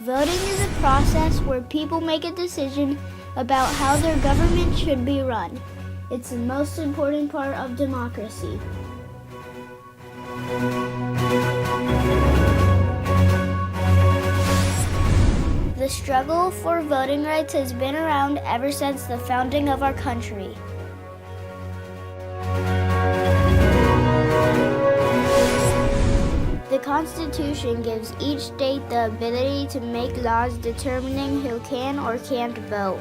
Voting is a process where people make a decision about how their government should be run. It's the most important part of democracy. The struggle for voting rights has been around ever since the founding of our country. The Constitution gives each state the ability to make laws determining who can or can't vote.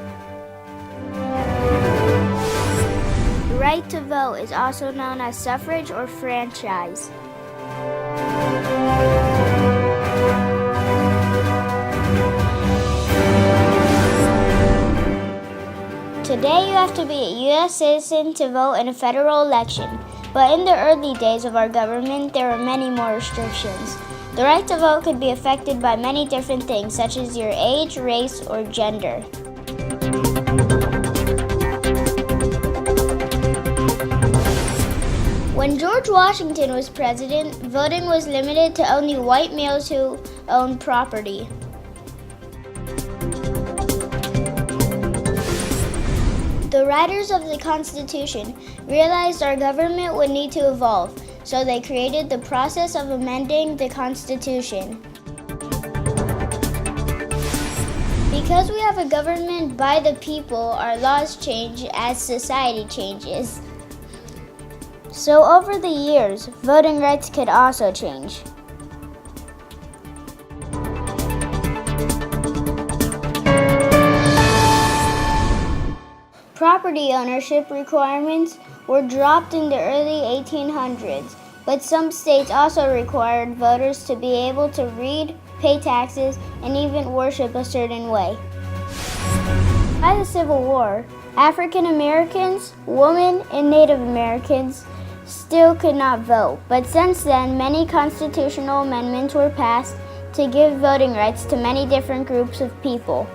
The right to vote is also known as suffrage or franchise. Today you have to be a U.S. citizen to vote in a federal election. But in the early days of our government, there were many more restrictions. The right to vote could be affected by many different things, such as your age, race, or gender. When George Washington was president, voting was limited to only white males who owned property. The writers of the Constitution realized our government would need to evolve, so they created the process of amending the Constitution. Because we have a government by the people, our laws change as society changes. So over the years, voting rights could also change. Property ownership requirements were dropped in the early 1800s, but some states also required voters to be able to read, pay taxes, and even worship a certain way. By the Civil War, African Americans, women, and Native Americans still could not vote, but since then, many constitutional amendments were passed to give voting rights to many different groups of people.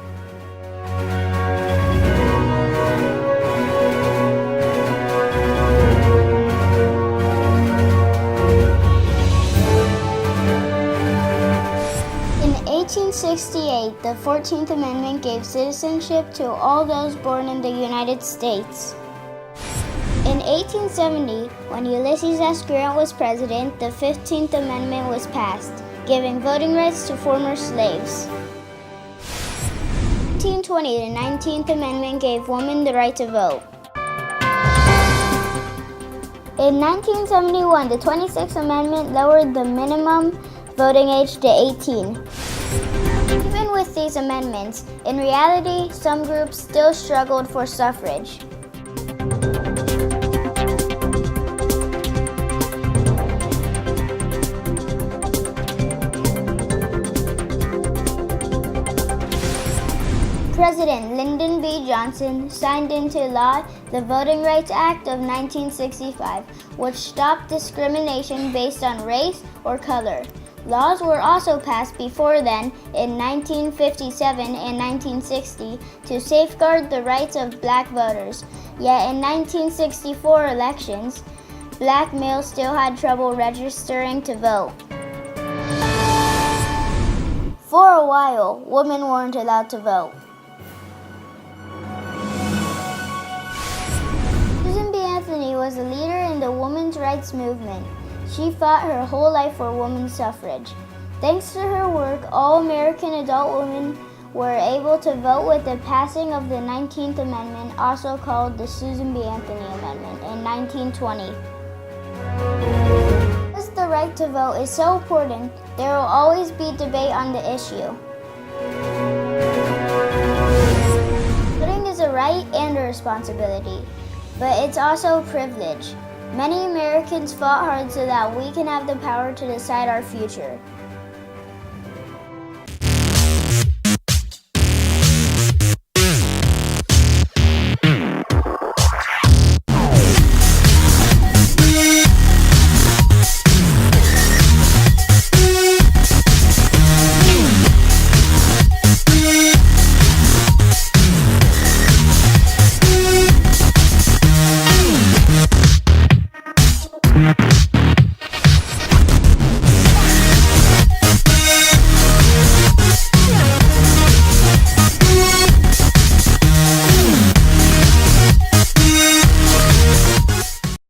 In 1868, the 14th Amendment gave citizenship to all those born in the United States. In 1870, when Ulysses S. Grant was president, the 15th Amendment was passed, giving voting rights to former slaves. In 1920, the 19th Amendment gave women the right to vote. In 1971, the 26th Amendment lowered the minimum voting age to 18. Even with these amendments, in reality, some groups still struggled for suffrage. President Lyndon B. Johnson signed into law the Voting Rights Act of 1965, which stopped discrimination based on race or color. Laws were also passed before then in 1957 and 1960 to safeguard the rights of black voters. Yet in 1964 elections, black males still had trouble registering to vote. For a while, women weren't allowed to vote. Susan B. Anthony was a leader in the women's rights movement. She fought her whole life for women's suffrage. Thanks to her work, all American adult women were able to vote with the passing of the 19th Amendment, also called the Susan B. Anthony Amendment, in 1920. Because the right to vote is so important, there will always be debate on the issue. Voting is a right and a responsibility, but it's also a privilege. Many Americans fought hard so that we can have the power to decide our future.